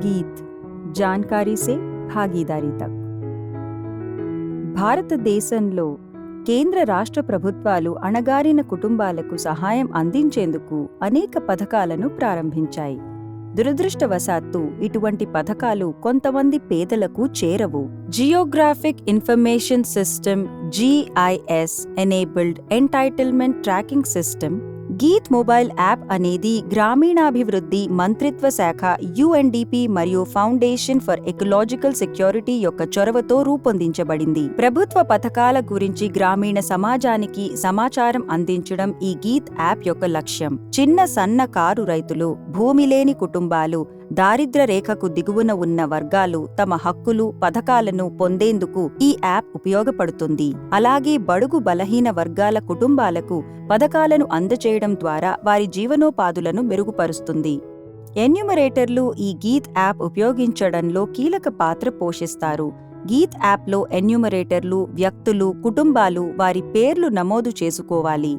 गीत जानकारी से భాగీదారీ తక్. భారతదేశంలో కేంద్ర రాష్ట్ర ప్రభుత్వాలు అణగారిన కుటుంబాలకు సహాయం అందించేందుకు అనేక పథకాలను ప్రారంభించాయి. దురదృష్టవశాత్తు ఇటువంటి పథకాలు కొంతమంది పేదలకు చేరవు. Geographic information system (GIS) enabled entitlement tracking system Geet mobile app అనేది గ్రామీణాభివృద్ధి మంత్రిత్వ శాఖ UNDP మరియు ఫౌండేషన్ ఫర్ ఎకలాజికల్ సెక్యూరిటీ యొక్క చొరవతో రూపొందించబడింది. ప్రభుత్వ పథకాల గురించి గ్రామీణ సమాజానికి సమాచారం అందించడం ఈ గీత్ యాప్ యొక్క లక్ష్యం. చిన్న సన్నకారు రైతులు, భూమి లేని కుటుంబాలు, దారిద్ర్య రేఖకు దిగువన ఉన్న వర్గాలు తమ హక్కులు, పథకాలను పొందేందుకు ఈ యాప్ ఉపయోగపడుతుంది. అలాగే బడుగు బలహీన వర్గాల కుటుంబాలకు పథకాలను అందజేయడం ద్వారా వారి జీవనోపాధులను మెరుగుపరుస్తుంది. ఎన్యూమరేటర్లు ఈ గీత్ యాప్ ఉపయోగించడంలో కీలక పాత్ర పోషిస్తారు. గీత్ యాప్లో ఎన్యూమరేటర్లు, వ్యక్తులు, కుటుంబాలు వారి పేర్లు నమోదు చేసుకోవాలి.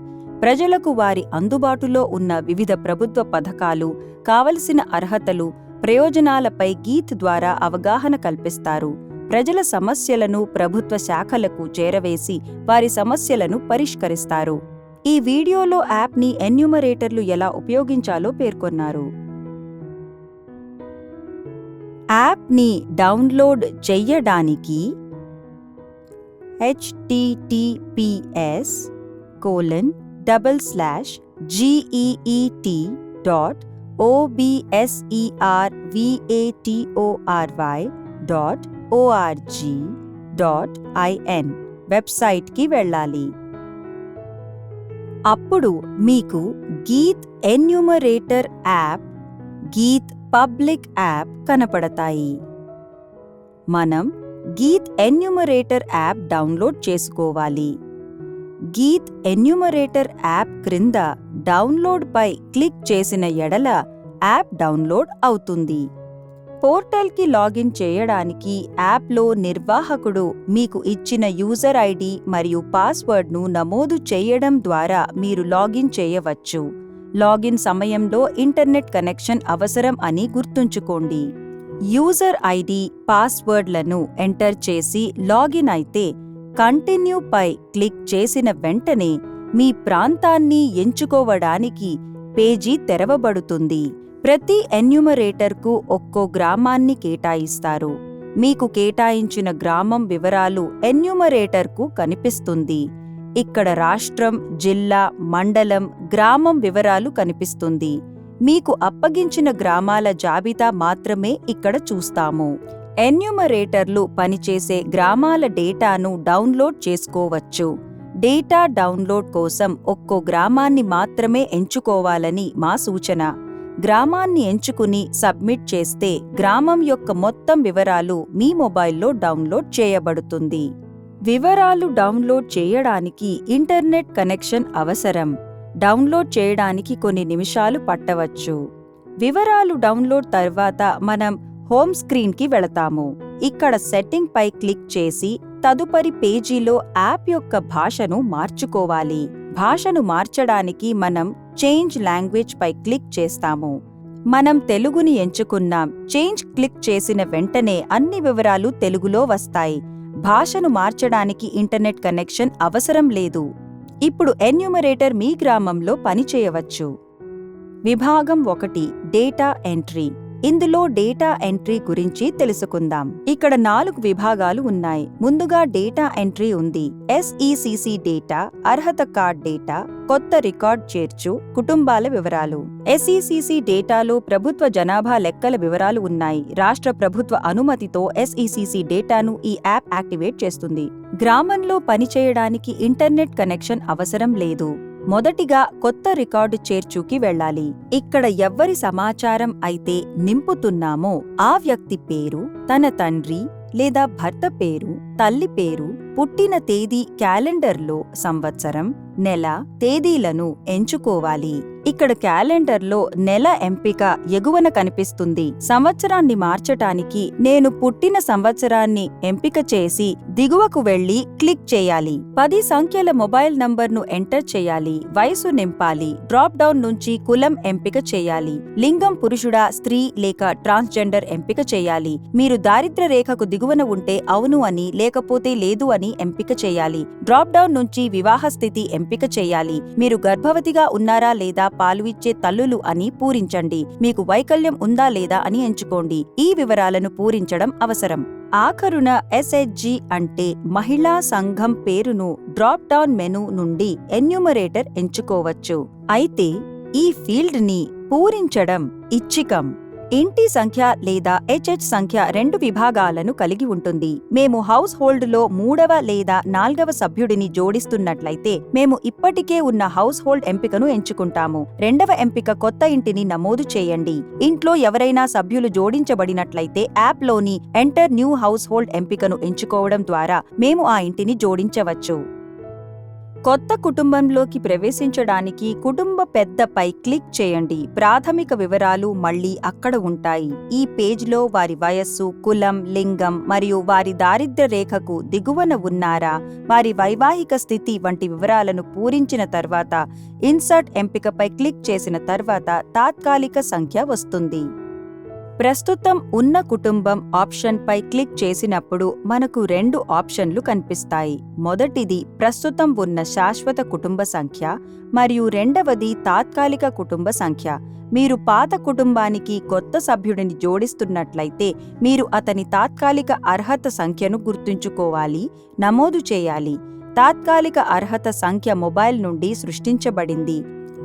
ప్రజలకు వారి అందుబాటులో ఉన్న వివిధ ప్రభుత్వ పథకాలు, కావలసిన అర్హతలు, ప్రయోజనాలపై గీత్ ద్వారా అవగాహన కల్పిస్తారు. ప్రజల సమస్యలను ప్రభుత్వ శాఖలకు చేరవేసి వారి సమస్యలను పరిష్కరిస్తారు. ఈ వీడియోలో యాప్ని ఎన్యూమరేటర్లు ఎలా ఉపయోగించాలో పేర్కొన్నారు. యాప్ని డౌన్లోడ్ చెయ్యడానికి https://geetory.org.in వెబ్సైట్కి వెళ్ళాలి. అప్పుడు మీకు Geet enumerator app, Geet public app కనపడతాయి. మనం గీత్ ఎన్యూమరేటర్ యాప్ డౌన్లోడ్ చేసుకోవాలి. గీత్ ఎన్యూమరేటర్ యాప్ క్రింద డౌన్లోడ్ పై క్లిక్ చేసిన ఎడల యాప్ డౌన్లోడ్ అవుతుంది. పోర్టల్కి లాగిన్ చేయడానికి యాప్లో నిర్వాహకుడు మీకు ఇచ్చిన యూజర్ ఐడి మరియు పాస్వర్డ్ను నమోదు చేయడం ద్వారా మీరు లాగిన్ చేయవచ్చు. లాగిన్ సమయంలో ఇంటర్నెట్ కనెక్షన్ అవసరం అని గుర్తుంచుకోండి. యూజర్ ఐడి, పాస్వర్డ్లను ఎంటర్ చేసి లాగిన్ అయితే కంటిన్యూ పై క్లిక్ చేసిన వెంటనే మీ ప్రాంతాన్ని ఎంచుకోవడానికి పేజీ తెరవబడుతుంది. ప్రతి ఎన్యూమరేటర్కు ఒక్కో గ్రామాన్ని కేటాయిస్తారు. మీకు కేటాయించిన గ్రామం వివరాలు ఎన్యూమరేటర్కు కనిపిస్తుంది. ఇక్కడ రాష్ట్రం, జిల్లా, మండలం, గ్రామం వివరాలు కనిపిస్తుంది. మీకు అప్పగించిన గ్రామాల జాబితా మాత్రమే ఇక్కడ చూస్తాము. ఎన్యూమరేటర్లు పనిచేసే గ్రామాల డేటాను డౌన్లోడ్ చేసుకోవచ్చు. డేటా డౌన్లోడ్ కోసం ఒక్కో గ్రామాన్ని మాత్రమే ఎంచుకోవాలని మా సూచన. గ్రామాన్ని ఎంచుకుని సబ్మిట్ చేస్తే గ్రామం యొక్క మొత్తం వివరాలు మీ మొబైల్లో డౌన్లోడ్ చేయబడుతుంది. వివరాలు డౌన్లోడ్ చేయడానికి ఇంటర్నెట్ కనెక్షన్ అవసరం. డౌన్లోడ్ చేయడానికి కొన్ని నిమిషాలు పట్టవచ్చు. వివరాలు డౌన్లోడ్ తర్వాత మనం హోమ్ స్క్రీన్కి వెళతాము. ఇక్కడ సెట్టింగ్ పై క్లిక్ చేసి తదుపరి పేజీలో యాప్ యొక్క భాషను మార్చుకోవాలి. భాషను మార్చడానికి మనం చేంజ్ లాంగ్వేజ్ పై క్లిక్ చేస్తాము. మనం తెలుగుని ఎంచుకున్నాం. చేంజ్ క్లిక్ చేసిన వెంటనే అన్ని వివరాలు తెలుగులో వస్తాయి. భాషను మార్చడానికి ఇంటర్నెట్ కనెక్షన్ అవసరం లేదు. ఇప్పుడు ఎన్యూమరేటర్ మీ గ్రామంలో పనిచేయవచ్చు. విభాగం 1 డేటా ఎంట్రీ. ఇందులో డేటా ఎంట్రీ గురించి తెలుసుకుందాం. ఇక్కడ 4 విభాగాలు ఉన్నాయి. ముందుగా డేటా ఎంట్రీ ఉంది. SECC డేటా, అర్హత కార్డ్ డేటా, కొత్త రికార్డ్ చేర్చు, కుటుంబాల వివరాలు. SECC డేటాలో ప్రభుత్వ జనాభా లెక్కల వివరాలు ఉన్నాయి. రాష్ట్ర ప్రభుత్వ అనుమతితో SECC డేటాను ఈ యాప్ యాక్టివేట్ చేస్తుంది. గ్రామంలో పనిచేయడానికి ఇంటర్నెట్ కనెక్షన్ అవసరం లేదు. మొదటిగా కొత్త రికార్డు చేర్చుకి వెళ్ళాలి. ఇక్కడ ఎవ్వరి సమాచారం అయితే నింపుతున్నామో ఆ వ్యక్తి పేరు, తన తండ్రి లేదా భర్త పేరు, తల్లి పేరు, పుట్టిన తేదీ, క్యాలెండర్లో సంవత్సరం, నెల, తేదీలను ఎంచుకోవాలి. ఇక్కడ క్యాలెండర్లో నెల ఎంపిక ఎగువన కనిపిస్తుంది. సంవత్సరాన్ని మార్చటానికి నేను పుట్టిన సంవత్సరాన్ని ఎంపిక చేసి దిగువకు వెళ్లి క్లిక్ చేయాలి. 10 సంఖ్యల మొబైల్ నంబర్ను ఎంటర్ చేయాలి. వయసు నింపాలి. డ్రాప్ డౌన్ నుంచి కులం ఎంపిక చేయాలి. లింగం పురుషుడా, స్త్రీ లేక ట్రాన్స్జెండర్ ఎంపిక చేయాలి. మీరు దారిద్ర్య రేఖకు దిగువన ఉంటే అవును అని, లేకపోతే లేదు అని ఎంపిక చేయాలి. డ్రాప్ డౌన్ నుంచి వివాహ స్థితి ఎంపిక చేయాలి. మీరు గర్భవతిగా ఉన్నారా లేదా పాలు ఇచ్చే తల్లులు అని పూరించండి. మీకు వైకల్యం ఉందా లేదా అని ఎంచుకోండి. ఈ వివరాలను పూరించడం అవసరం. ఆఖరున SHG అంటే మహిళా సంఘం పేరును డ్రాప్ డౌన్ మెనూ నుండి ఎన్యూమరేటర్ ఎంచుకోవచ్చు. అయితే ఈ ఫీల్డ్ని పూరించడం ఇచ్చికం. ఇంటి సంఖ్య లేదా HH సంఖ్య 2 విభాగాలను కలిగి ఉంటుంది. మేము హౌస్ హోల్డ్లో 3వ లేదా 4వ సభ్యుడిని జోడిస్తున్నట్లయితే మేము ఇప్పటికే ఉన్న హౌస్ హోల్డ్ ఎంపికను ఎంచుకుంటాము. 2వ ఎంపిక కొత్త ఇంటిని నమోదు చేయండి. ఇంట్లో ఎవరైనా సభ్యులు జోడించబడినట్లయితే యాప్లోని ఎంటర్ న్యూ హౌస్ హోల్డ్ ఎంపికను ఎంచుకోవడం ద్వారా మేము ఆ ఇంటిని జోడించవచ్చు. కొత్త కుటుంబంలోకి ప్రవేశించడానికి కుటుంబ పెద్దపై క్లిక్ చేయండి. ప్రాథమిక వివరాలు మళ్లీ అక్కడ ఉంటాయి. ఈ పేజ్లో వారి వయస్సు, కులం, లింగం మరియు వారి దారిద్ర్య రేఖకు దిగువన ఉన్నారా, వారి వైవాహిక స్థితి వంటి వివరాలను పూరించిన తర్వాత ఇన్సర్ట్ ఎంపికపై క్లిక్ చేసిన తర్వాత తాత్కాలిక సంఖ్య వస్తుంది. ప్రస్తుతం ఉన్న కుటుంబం ఆప్షన్పై క్లిక్ చేసినప్పుడు మనకు 2 ఆప్షన్లు కనిపిస్తాయి. మొదటిది ప్రస్తుతం ఉన్న శాశ్వత కుటుంబ సంఖ్య మరియు రెండవది తాత్కాలిక కుటుంబ సంఖ్య. మీరు పాత కుటుంబానికి కొత్త సభ్యుడిని జోడిస్తున్నట్లయితే మీరు అతని తాత్కాలిక అర్హత సంఖ్యను గుర్తుంచుకోవాలి, నమోదు చేయాలి. తాత్కాలిక అర్హత సంఖ్య మొబైల్ నుండి సృష్టించబడింది.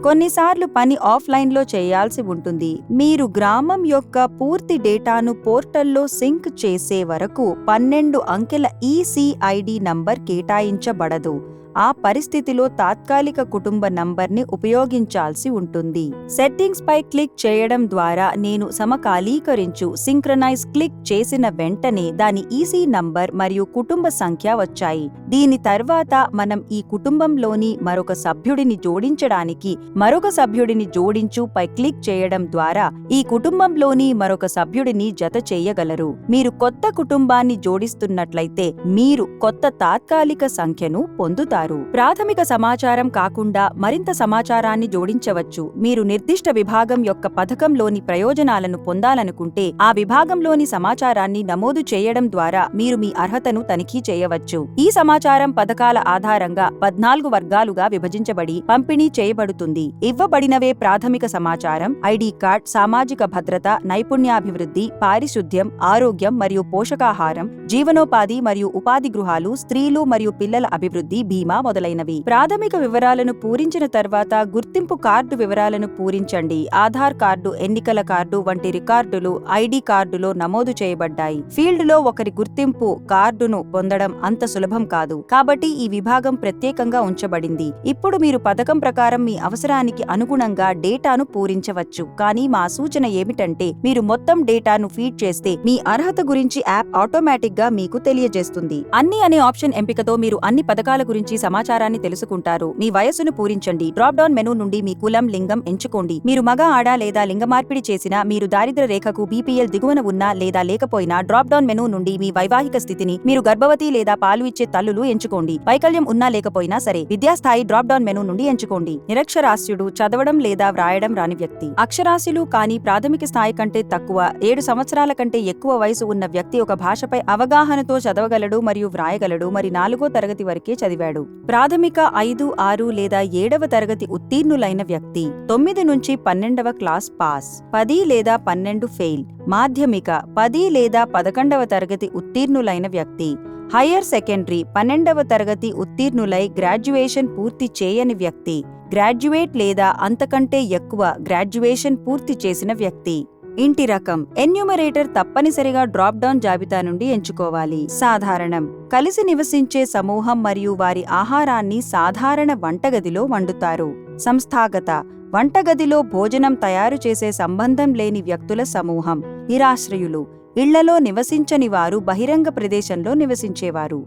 కొన్నిసార్లు పని ఆఫ్లైన్లో చేయాల్సి ఉంటుంది. మీరు గ్రామం యొక్క పూర్తి డేటాను పోర్టల్లో సింక్ చేసే వరకు 12 అంకెల ECID నంబర్ కేటాయించబడదు. ఆ పరిస్థితిలో తాత్కాలిక కుటుంబ నంబర్ని ఉపయోగించాల్సి ఉంటుంది. సెట్టింగ్స్ పై క్లిక్ చేయడం ద్వారా నేను సమకాలీకరించు సింక్రనైజ్ క్లిక్ చేసిన వెంటనే దాని EC నంబర్ మరియు కుటుంబ సంఖ్య వచ్చాయి. దీని తర్వాత మనం ఈ కుటుంబంలోని మరొక సభ్యుడిని జోడించడానికి మరొక సభ్యుడిని జోడించు పై క్లిక్ చేయడం ద్వారా ఈ కుటుంబంలోని మరొక సభ్యుడిని జత చేయగలరు. మీరు కొత్త కుటుంబాన్ని జోడిస్తున్నట్లయితే మీరు కొత్త తాత్కాలిక సంఖ్యను పొందుతారు. ప్రాథమిక సమాచారం కాకుండా మరింత సమాచారాన్ని జోడించవచ్చు. మీరు నిర్దిష్ట విభాగం యొక్క పథకంలోని ప్రయోజనాలను పొందాలనుకుంటే ఆ విభాగంలోని సమాచారాన్ని నమోదు చేయడం ద్వారా మీరు మీ అర్హతను తనిఖీ చేయవచ్చు. ఈ సమాచారం పథకాల ఆధారంగా 14 వర్గాలుగా విభజించబడి పంపిణీ చేయబడుతుంది. ఇవ్వబడినవే ప్రాథమిక సమాచారం, ID కార్డ్, సామాజిక భద్రత, నైపుణ్యాభివృద్ధి, పారిశుద్ధ్యం, ఆరోగ్యం మరియు పోషకాహారం, జీవనోపాధి మరియు ఉపాధి గృహాలు, స్త్రీలు మరియు పిల్లల అభివృద్ధి, బీమా మొదలైనవి. ప్రాథమిక వివరాలను పూరించిన తర్వాత గుర్తింపు కార్డు వివరాలను పూరించండి. ఆధార్ కార్డు, ఎన్నికల కార్డు వంటి రికార్డులు ID కార్డులో నమోదు చేయబడ్డాయి. ఫీల్డ్లో ఒకరి గుర్తింపు కార్డును పొందడం అంత సులభం కాదు, కాబట్టి ఈ విభాగం ప్రత్యేకంగా ఉంచబడింది. ఇప్పుడు మీరు పథకం ప్రకారం మీ అవసరానికి అనుగుణంగా డేటాను పూరించవచ్చు. కానీ మా సూచన ఏమిటంటే మీరు మొత్తం డేటాను ఫీడ్ చేస్తే మీ అర్హత గురించి యాప్ ఆటోమేటిక్ గా మీకు తెలియజేస్తుంది. అన్ని అనే ఆప్షన్ ఎంపికతో మీరు అన్ని పథకాల గురించి సమాచారాన్ని తెలుసుకుంటారు. మీ వయస్సును పూరించండి. డ్రాప్ డౌన్ మెనూ నుండి మీ కులం, లింగం ఎంచుకోండి. మీరు మగ, ఆడ లేదా లింగ మార్పిడి చేసినా, మీరు దారిద్ర్య రేఖకు BPL దిగువన ఉన్నా లేదా లేకపోయినా డ్రాప్ డౌన్ మెనూ నుండి మీ వైవాహిక స్థితిని, మీరు గర్భవతి లేదా పాలు ఇచ్చే తల్లులు ఎంచుకోండి. వైకల్యం ఉన్నా లేకపోయినా సరే విద్యాస్థాయి డ్రాప్ డౌన్ మెనూ నుండి ఎంచుకోండి. నిరక్షరాస్యుడు, చదవడం లేదా వ్రాయడం రాని వ్యక్తి. అక్షరాస్యులు కానీ ప్రాథమిక స్థాయి కంటే తక్కువ 7 సంవత్సరాల కంటే ఎక్కువ వయసు ఉన్న వ్యక్తి ఒక భాషపై అవగాహనతో చదవగలడు మరియు వ్రాయగలడు మరి 4వ తరగతి వరకే చదివాడు. ప్రాథమిక 5, 6 లేదా 7వ తరగతి ఉత్తీర్ణులైన వ్యక్తి. 9 నుంచి 12వ క్లాస్ పాస్. 10 లేదా 12 ఫెయిల్. మాధ్యమిక 10 లేదా 11వ తరగతి ఉత్తీర్ణులైన వ్యక్తి. హయ్యర్ సెకండరీ 12వ తరగతి ఉత్తీర్ణులై గ్రాడ్యుయేషన్ పూర్తి చేయని వ్యక్తి. గ్రాడ్యుయేట్ లేదా అంతకంటే ఎక్కువ గ్రాడ్యుయేషన్ పూర్తి చేసిన వ్యక్తి. ఇంటి రకం ఎన్యూమరేటర్ తప్పనిసరిగా డ్రాప్ డౌన్ జాబితా నుండి ఎంచుకోవాలి. సాధారణం కలిసి నివసించే సమూహం మరియు వారి ఆహారాన్ని సాధారణ వంటగదిలో వండుతారు. సంస్థాగత వంటగదిలో భోజనం తయారు చేసే సంబంధం లేని వ్యక్తుల సమూహం. నిరాశ్రయులు ఇళ్లలో నివసించని వారు బహిరంగ ప్రదేశంలో నివసించేవారు.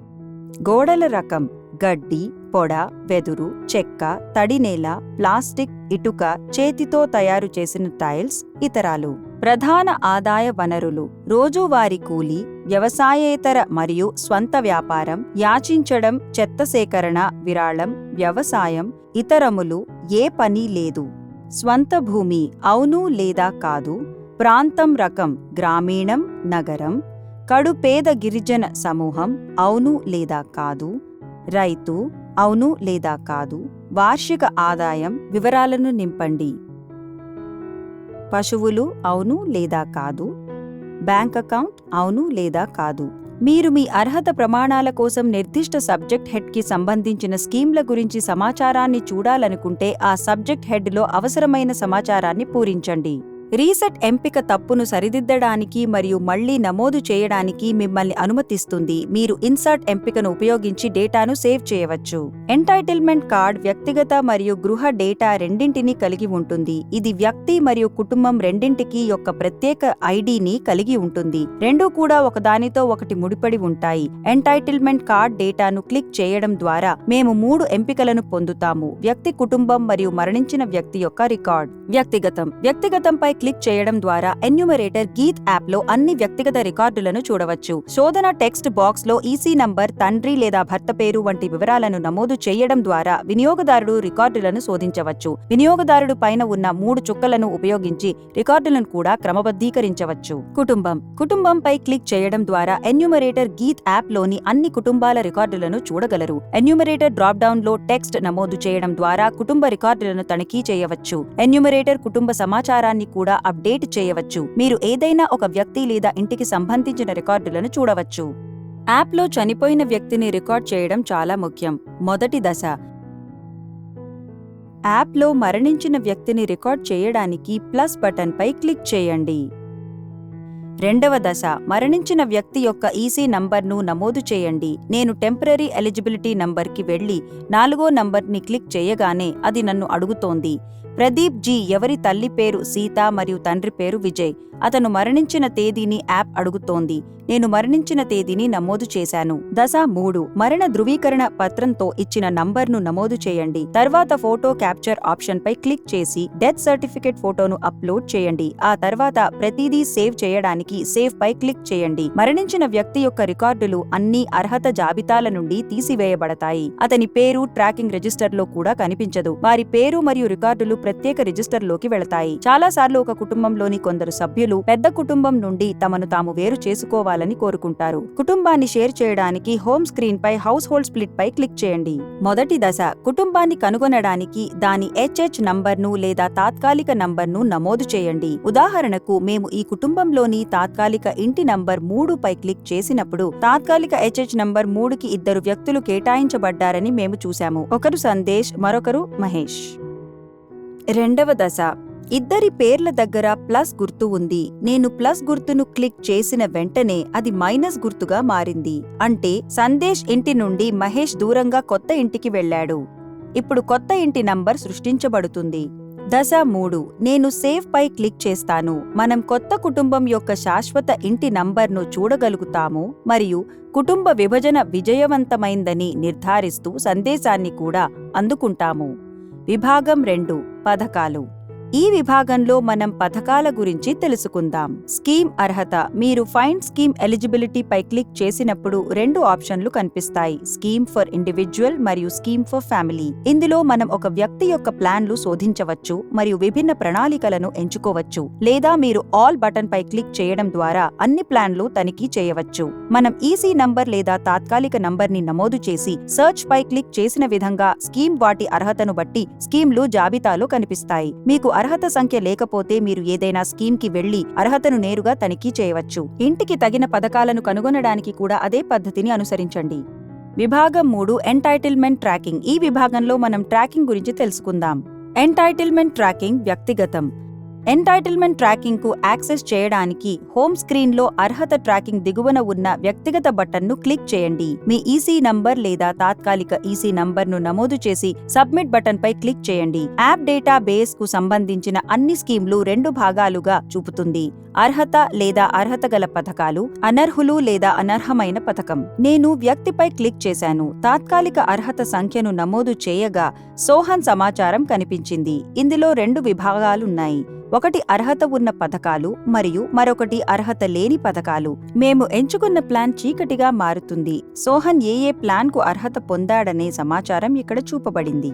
గోడల రకం గడ్డి, పొడ, వెదురు, చెక్క, తడినేల, ప్లాస్టిక్, ఇటుక, చేతితో తయారు చేసిన టైల్స్, ఇతరాలు. ప్రధాన ఆదాయ వనరులు: రోజువారీ కూలీ, వ్యవసాయేతర మరియు స్వంత వ్యాపారం, యాచించడం, చెత్త సేకరణ, విరాళం, వ్యవసాయం, ఇతరములు, ఏ పని లేదు. స్వంత భూమి, అవును లేదా కాదు. ప్రాంతం రకం, గ్రామీణం, నగరం. కడు పేద గిరిజన సమూహం, అవును లేదా కాదు. రైతు, అవును లేదా కాదు. వార్షిక ఆదాయం, వివరాలను నింపండి. పశువులు, అవును లేదా కాదు. బ్యాంక్ అకౌంట్, అవును లేదా కాదు. మీరు మీ అర్హత ప్రమాణాల కోసం నిర్దిష్ట సబ్జెక్ట్ హెడ్కి సంబంధించిన స్కీమ్ల గురించి సమాచారాన్ని చూడాలనుకుంటే ఆ సబ్జెక్ట్ హెడ్లో అవసరమైన సమాచారాన్ని పూరించండి. రీసెట్ ఎంపిక తప్పును సరిదిద్దడానికి మరియు మళ్లీ నమోదు చేయడానికి మిమ్మల్ని అనుమతిస్తుంది. మీరు ఇన్సర్ట్ ఎంపికను ఉపయోగించి డేటాను సేవ్ చేయవచ్చు. ఎంటైటిల్మెంట్ కార్డ్ వ్యక్తిగత మరియు గృహ డేటా రెండింటినీ కలిగి ఉంటుంది. ఇది వ్యక్తి మరియు కుటుంబం రెండింటికి యొక్క ప్రత్యేక ఐడిని కలిగి ఉంటుంది. రెండూ కూడా ఒకదానితో ఒకటి ముడిపడి ఉంటాయి. ఎంటైటిల్మెంట్ కార్డ్ డేటాను క్లిక్ చేయడం ద్వారా మేము 3 ఎంపికలను పొందుతాము: వ్యక్తి, కుటుంబం మరియు మరణించిన వ్యక్తి యొక్క రికార్డ్. వ్యక్తిగతంపై క్లిక్ చేయడం ద్వారా ఎన్యూమరేటర్ గీత్ యాప్లో అన్ని వ్యక్తిగత రికార్డులను చూడవచ్చు. శోధన టెక్స్ట్ బాక్స్లో ఈసీ నంబర్, తండ్రి లేదా భర్త పేరు వంటి వివరాలను నమోదు చేయడం ద్వారా వినియోగదారుడు రికార్డులను శోధించవచ్చు. వినియోగదారుడు పైన ఉన్న 3 చుక్కలను ఉపయోగించి రికార్డులను కూడా క్రమబద్ధీకరించవచ్చు. కుటుంబంపై క్లిక్ చేయడం ద్వారా ఎన్యూమరేటర్ గీత్ యాప్లోని అన్ని కుటుంబాల రికార్డులను చూడగలరు. ఎన్యూమరేటర్ డ్రాప్ డౌన్లో టెక్స్ట్ నమోదు చేయడం ద్వారా కుటుంబ రికార్డులను తనిఖీ చేయవచ్చు. ఎన్యూమరేటర్ కుటుంబ సమాచారాన్ని కూడా అప్డేట్ చేయవచ్చు. మీరు ఏదైనా ఒక వ్యక్తి లేదా ఇంటికి సంబంధించిన రికార్డులను చూడవచ్చు. యాప్లో చనిపోయిన వ్యక్తిని రికార్డ్ చేయడం చాలా ముఖ్యం. మొదటి దశ, యాప్లో మరణించిన వ్యక్తిని రికార్డ్ చేయడానికి ప్లస్ బటన్పై క్లిక్ చేయండి. రెండవ దశ, మరణించిన వ్యక్తి యొక్క ఈసీ నంబర్ను నమోదు చేయండి. నేను టెంపరరీ ఎలిజిబిలిటీ నంబర్కి వెళ్లి 4వ నంబర్ని క్లిక్ చేయగానే అది నన్ను అడుగుతోంది. ప్రదీప్ జీ ఎవరి తల్లి పేరు సీత మరియు తండ్రి పేరు విజయ్. అతను మరణించిన తేదీని యాప్ అడుగుతోంది. నేను మరణించిన తేదీని నమోదు చేశాను. దశ 3, మరణ ధృవీకరణ పత్రంతో ఇచ్చిన నంబర్ను నమోదు చేయండి. తర్వాత ఫోటో క్యాప్చర్ ఆప్షన్పై క్లిక్ చేసి డెత్ సర్టిఫికెట్ ఫోటోను అప్లోడ్ చేయండి. ఆ తర్వాత ప్రతిదీ సేవ్ చేయడానికి సేవ్ పై క్లిక్ చేయండి. మరణించిన వ్యక్తి యొక్క రికార్డులు అన్ని అర్హత జాబితాల నుండి తీసివేయబడతాయి. అతని పేరు ట్రాకింగ్ రిజిస్టర్లో కూడా కనిపించదు. వారి పేరు మరియు రికార్డులు ప్రత్యేక రిజిస్టర్లోకి వెళతాయి. చాలాసార్లు ఒక కుటుంబంలోని కొందరు సభ్యులు పెద్ద కుటుంబం నుండి తమను తాము వేరు చేసుకోవాలని కోరుకుంటారు. కుటుంబాన్ని షేర్ చేయడానికి హోమ్ స్క్రీన్ పై హౌస్ హోల్డ్ స్ప్లిట్ పై క్లిక్ చేయండి. మొదటి దశ, కుటుంబాన్ని కనుగొనడానికి దాని హెచ్హెచ్ నంబర్ను లేదా తాత్కాలిక నంబర్ను నమోదు చేయండి. ఉదాహరణకు, మేము ఈ కుటుంబంలోని తాత్కాలిక ఇంటి నంబర్ 3 పై క్లిక్ చేసినప్పుడు తాత్కాలిక హెచ్హెచ్ నంబర్ 3కి 2 వ్యక్తులు కేటాయించబడ్డారని మేము చూశాము. ఒకరు సందేశ్, మరొకరు మహేష్. రెండవ దశ, ఇద్దరి పేర్ల దగ్గర ప్లస్ గుర్తు ఉంది. నేను ప్లస్ గుర్తును క్లిక్ చేసిన వెంటనే అది మైనస్ గుర్తుగా మారింది. అంటే సందేశ్ ఇంటి నుండి మహేష్ దూరంగా కొత్త ఇంటికి వెళ్లాడు. ఇప్పుడు కొత్త ఇంటి నంబర్ సృష్టించబడుతుంది. దశ 3, నేను సేవ్ పై క్లిక్ చేస్తాను. మనం కొత్త కుటుంబం యొక్క శాశ్వత ఇంటి నంబర్ను చూడగలుగుతాము మరియు కుటుంబ విభజన విజయవంతమైందని నిర్ధారిస్తూ సందేశాన్ని కూడా అందుకుంటాము. విభాగం 2, పథకాలు. ఈ విభాగంలో మనం పథకాల గురించి తెలుసుకుందాం. స్కీమ్ అర్హత. మీరు ఫైండ్ స్కీమ్ ఎలిజిబిలిటీ పై క్లిక్ చేసినప్పుడు 2 ఆప్షన్లు కనిపిస్తాయి: స్కీమ్ ఫర్ ఇండివిడ్యువల్ మరియు స్కీమ్ ఫర్ ఫ్యామిలీ. ఇందులో మనం ఒక వ్యక్తి యొక్క ప్లాన్లు శోధించవచ్చు మరియు విభిన్న ప్రణాళికలను ఎంచుకోవచ్చు, లేదా మీరు ఆల్ బటన్ పై క్లిక్ చేయడం ద్వారా అన్ని ప్లాన్లు తనిఖీ చేయవచ్చు. మనం ఈసీ నంబర్ లేదా తాత్కాలిక నంబర్ని నమోదు చేసి సర్చ్ పై క్లిక్ చేసిన విధంగా స్కీమ్ వాటి అర్హతను బట్టి స్కీమ్లు జాబితాలో కనిపిస్తాయి. మీకు అర్హత సంఖ్య లేకపోతే మీరు ఏదైనా స్కీమ్కి వెళ్లి అర్హతను నేరుగా తనిఖీ చేయవచ్చు. ఇంటికి తగిన పథకాలను కనుగొనడానికి కూడా అదే పద్ధతిని అనుసరించండి. విభాగం 3, ఎంటైటిల్మెంట్ ట్రాకింగ్. ఈ విభాగంలో మనం ట్రాకింగ్ గురించి తెలుసుకుందాం. ఎంటైటిల్మెంట్ ట్రాకింగ్ వ్యక్తిగతం. ఎంటైటిల్మెంట్ ట్రాకింగ్కు యాక్సెస్ చేయడానికి హోమ్ స్క్రీన్లో అర్హత ట్రాకింగ్ దిగువన ఉన్న వ్యక్తిగత బటన్ను క్లిక్ చేయండి. మీ ఈసీ నంబర్ లేదా తాత్కాలిక ఈసీ నంబర్ను నమోదు చేసి సబ్మిట్ బటన్పై క్లిక్ చేయండి. యాప్ డేటా బేస్కు సంబంధించిన అన్ని స్కీమ్లు 2 భాగాలుగా చూపుతుంది: అర్హత లేదా అర్హత గల పథకాలు, అనర్హులు లేదా అనర్హమైన పథకం. నేను వ్యక్తిపై క్లిక్ చేశాను. తాత్కాలిక అర్హత సంఖ్యను నమోదు చేయగా సోహన్ సమాచారం కనిపించింది. ఇందులో 2 విభాగాలున్నాయి: ఒకటి అర్హత ఉన్న పథకాలు మరియు మరొకటి అర్హత లేని పథకాలు. మేము ఎంచుకున్న ప్లాన్ చీకటిగా మారుతుంది. సోహన్ ఏ ప్లాన్కు అర్హత పొందాడనే సమాచారం ఇక్కడ చూపబడింది.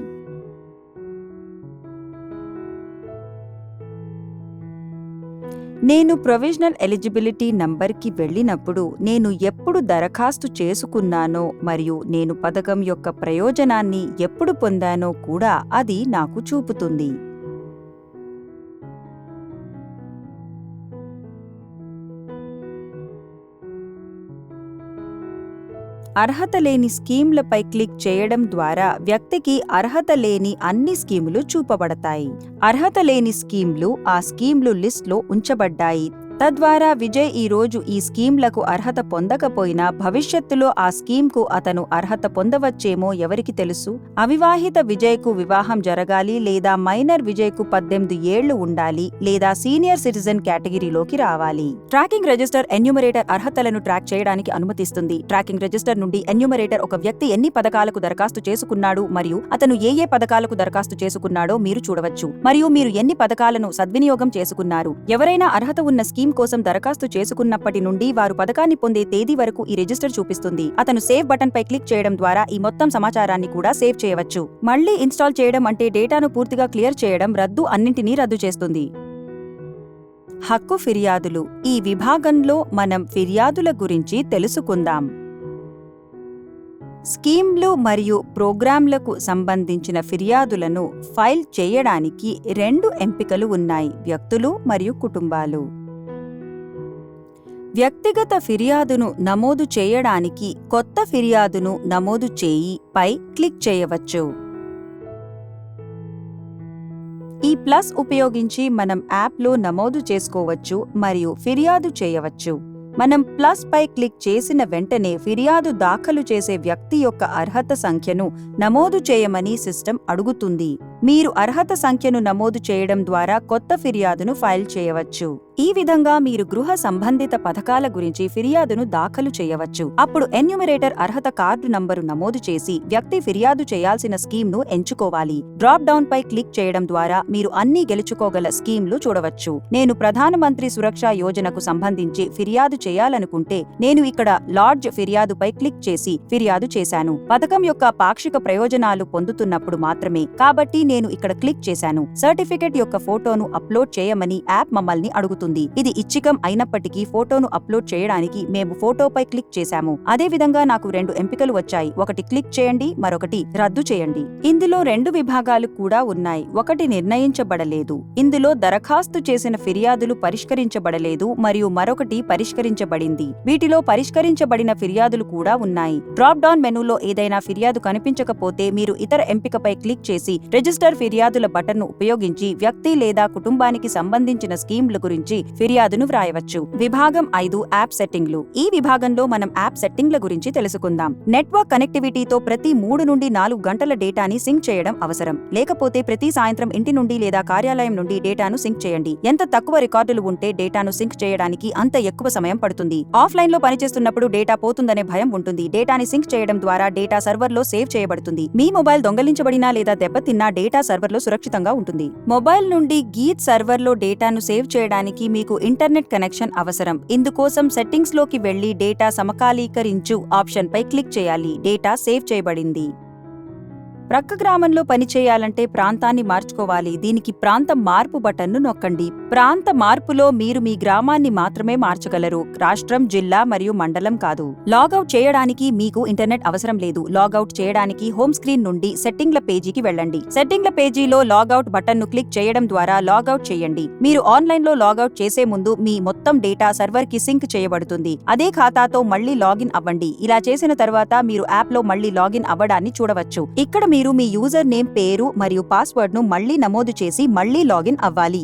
నేను ప్రొవిజనల్ ఎలిజిబిలిటీ నంబర్కి వెళ్ళినప్పుడు నేను ఎప్పుడు దరఖాస్తు చేసుకున్నానో మరియు నేను పథకం యొక్క ప్రయోజనాన్ని ఎప్పుడు పొందానో కూడా అది నాకు చూపుతుంది. అర్హత లేని స్కీమ్లపై క్లిక్ చేయడం ద్వారా వ్యక్తికి అర్హత లేని అన్ని స్కీములు చూపబడతాయి. అర్హత లేని స్కీమ్లు ఆ స్కీమ్లు లిస్ట్లో ఉంచబడ్డాయి. తద్వారా విజయ్ ఈ రోజు ఈ స్కీమ్లకు అర్హత పొందకపోయినా భవిష్యత్తులో ఆ స్కీమ్కు అతను అర్హత పొందవచ్చేమో ఎవరికి తెలుసు. అవివాహిత విజయ్కు వివాహం జరగాలి లేదా మైనర్ విజయ్కు 18 ఏళ్లు ఉండాలి లేదా సీనియర్ సిటిజన్ కేటగిరీలోకి రావాలి. ట్రాకింగ్ రిజిస్టర్ ఎన్యూమరేటర్ అర్హతలను ట్రాక్ చేయడానికి అనుమతిస్తుంది. ట్రాకింగ్ రిజిస్టర్ నుండి ఎన్యూమరేటర్ ఒక వ్యక్తి ఎన్ని పథకాలకు దరఖాస్తు చేసుకున్నాడు మరియు అతను ఏ పథకాలకు దరఖాస్తు చేసుకున్నాడో మీరు చూడవచ్చు, మరియు మీరు ఎన్ని పథకాలను సద్వినియోగం చేసుకున్నారు. ఎవరైనా అర్హత ఉన్న స్కీమ్ కోసం దరఖాస్తు చేసుకున్నప్పటి నుండి వారు పథకాన్ని పొందే తేదీ వరకు ఈ రిజిస్టర్ చూపిస్తుంది. అతను సేవ్ బటన్ పై క్లిక్ చేయడం ద్వారా ఈ మొత్తం సమాచారాన్ని కూడా సేవ్ చేయవచ్చు. మళ్లీ ఇన్స్టాల్ చేయడం అంటే డేటాను పూర్తిగా క్లియర్ చేయడం, అన్నింటినీ రద్దు చేస్తుంది. హక్కు ఫిర్యాదులు. ఈ విభాగంలో మనం ఫిర్యాదుల గురించి తెలుసుకుందాం. స్కీమ్లు మరియు ప్రోగ్రాంలకు సంబంధించిన ఫిర్యాదులను ఫైల్ చేయడానికి 2 ఎంపికలు ఉన్నాయి: వ్యక్తులు మరియు కుటుంబాలు. వ్యక్తిగత ఫిర్యాదును నమోదు చేయడానికి కొత్త ఫిర్యాదును నమోదు చేయి పై క్లిక్ చేయవచ్చు. ఈ ప్లస్ ఉపయోగించి మనం యాప్లో నమోదు చేసుకోవచ్చు మరియు ఫిర్యాదు చేయవచ్చు. మనం ప్లస్ పై క్లిక్ చేసిన వెంటనే ఫిర్యాదు దాఖలు చేసే వ్యక్తి యొక్క అర్హత సంఖ్యను నమోదు చేయమని సిస్టమ్ అడుగుతుంది. మీరు అర్హత సంఖ్యను నమోదు చేయడం ద్వారా కొత్త ఫిర్యాదును ఫైల్ చేయవచ్చు. ఈ విధంగా మీరు గృహ సంబంధిత పథకాల గురించి ఫిర్యాదును దాఖలు చేయవచ్చు. అప్పుడు ఎన్యూమరేటర్ అర్హత కార్డు నంబరు నమోదు చేసి వ్యక్తి ఫిర్యాదు చేయాల్సిన స్కీమ్ను ఎంచుకోవాలి. డ్రాప్ డౌన్ పై క్లిక్ చేయడం ద్వారా మీరు అన్ని గెలుచుకోగల స్కీమ్లు చూడవచ్చు. నేను ప్రధానమంత్రి సురక్ష యోజనకు సంబంధించి ఫిర్యాదు చేయాలనుకుంటే నేను ఇక్కడ లాడ్జ్ ఫిర్యాదుపై క్లిక్ చేసి ఫిర్యాదు చేశాను. పథకం యొక్క పాక్షిక ప్రయోజనాలు పొందుతున్నప్పుడు మాత్రమే, కాబట్టి నేను ఇక్కడ క్లిక్ చేశాను. సర్టిఫికెట్ యొక్క ఫోటోను అప్లోడ్ చేయమని యాప్ మమ్మల్ని అడుగుతుంది. ఇది ఇచ్చికం అయినప్పటికీ ఫోటోను అప్లోడ్ చేయడానికి మేము ఫోటోపై క్లిక్ చేశాము. అదే విధంగా నాకు 2 ఎంపికలు వచ్చాయి: ఒకటి క్లిక్ చేయండి, మరొకటి రద్దు చేయండి. ఇందులో 2 విభాగాలు కూడా ఉన్నాయి. ఒకటి నిర్ణయించబడలేదు. ఇందులో దరఖాస్తు చేసిన ఫిర్యాదులు పరిష్కరించబడలేదు మరియు మరొకటి పరిష్కరించబడింది. వీటిలో పరిష్కరించబడిన ఫిర్యాదులు కూడా ఉన్నాయి. డ్రాప్ డౌన్ మెనూలో ఏదైనా ఫిర్యాదు కనిపించకపోతే మీరు ఇతర ఎంపికపై క్లిక్ చేసి రిజిస్టర్ ఫిర్యాదుల బటన్ను ఉపయోగించి వ్యక్తి లేదా కుటుంబానికి సంబంధించిన స్కీమ్ల గురించి ఫిర్యాదును వ్రాయవచ్చు. విభాగం 5 యాప్ సెట్టింగ్లు. ఈ విభాగంలో మనం యాప్ సెట్టింగ్ల గురించి తెలుసుకుందాం. నెట్వర్క్ కనెక్టివిటీతో ప్రతి 3 నుండి 4 గంటల డేటాని సింక్ చేయడం అవసరం. లేకపోతే ప్రతి సాయంత్రం ఇంటి నుండి లేదా కార్యాలయం నుండి డేటాను సింక్ చేయండి. ఎంత తక్కువ రికార్డులు ఉంటే డేటాను సింక్ చేయడానికి అంత ఎక్కువ సమయం పడుతుంది. ఆఫ్లైన్ లో పనిచేస్తున్నప్పుడు డేటా పోతుందనే భయం ఉంటుంది. డేటాని సింక్ చేయడం ద్వారా డేటా సర్వర్లో సేవ్ చేయబడుతుంది. మీ మొబైల్ దొంగలించబడినా లేదా దెబ్బతిన్నా డేటా సర్వర్లో సురక్షితంగా ఉంటుంది. మొబైల్ నుండి గీత్ సర్వర్లో డేటాను సేవ్ చేయడానికి మీకు ఇంటర్నెట్ కనెక్షన్ అవసరం. ఇందుకోసం సెట్టింగ్స్ లోకి వెళ్లి డేటా సమకాలీకరించు ఆప్షన్ పై క్లిక్ చేయాలి. డేటా సేవ్ చేయబడింది. ప్రక్క గ్రామంలో పనిచేయాలంటే ప్రాంతాన్ని మార్చుకోవాలి. దీనికి ప్రాంత మార్పు బటన్ను నొక్కండి. ప్రాంత మార్పులో మీరు మీ గ్రామాన్ని మాత్రమే మార్చగలరు, రాష్ట్రం, జిల్లా మరియు మండలం కాదు. లాగౌట్ చేయడానికి మీకు ఇంటర్నెట్ అవసరం లేదు. లాగౌట్ చేయడానికి హోమ్ స్క్రీన్ నుండి సెట్టింగ్ల పేజీకి వెళ్ళండి. సెట్టింగ్ల పేజీలో లాగౌట్ బటన్ను క్లిక్ చేయడం ద్వారా లాగౌట్ చేయండి. మీరు ఆన్లైన్లో లాగౌట్ చేసే ముందు మీ మొత్తం డేటా సర్వర్కి సింక్ చేయబడుతుంది. అదే ఖాతాతో మళ్లీ లాగిన్ అవ్వండి. ఇలా చేసిన తర్వాత మీరు యాప్లో మళ్లీ లాగిన్ అవ్వడాన్ని చూడవచ్చు. ఇక్కడ మీరు మీ యూజర్ నేమ్, పేరు మరియు పాస్వర్డ్ను మళ్లీ నమోదు చేసి మళ్లీ లాగిన్ అవ్వాలి.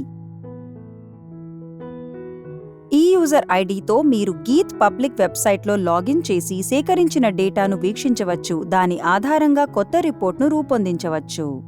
ఈ యూజర్ ఐడితో మీరు గీత్ పబ్లిక్ వెబ్సైట్లో లాగిన్ చేసి సేకరించిన డేటాను వీక్షించవచ్చు. దాని ఆధారంగా కొత్త రిపోర్ట్ను రూపొందించవచ్చు.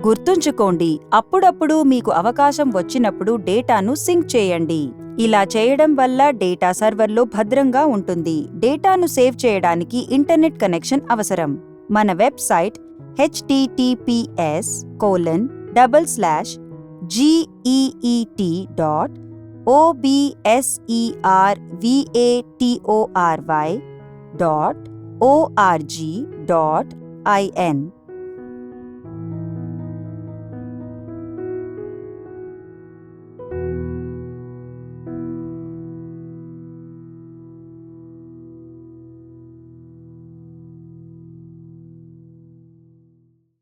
గుర్తుంచుకోండి, అప్పుడప్పుడు మీకు అవకాశం వచ్చినప్పుడు డేటాను సింక్ చేయండి. ఇలా చేయడం వల్ల డేటా సర్వర్లో భద్రంగా ఉంటుంది. డేటాను సేవ్ చేయడానికి ఇంటర్నెట్ కనెక్షన్ అవసరం. మన వెబ్సైట్ https://geet.observatory.org.in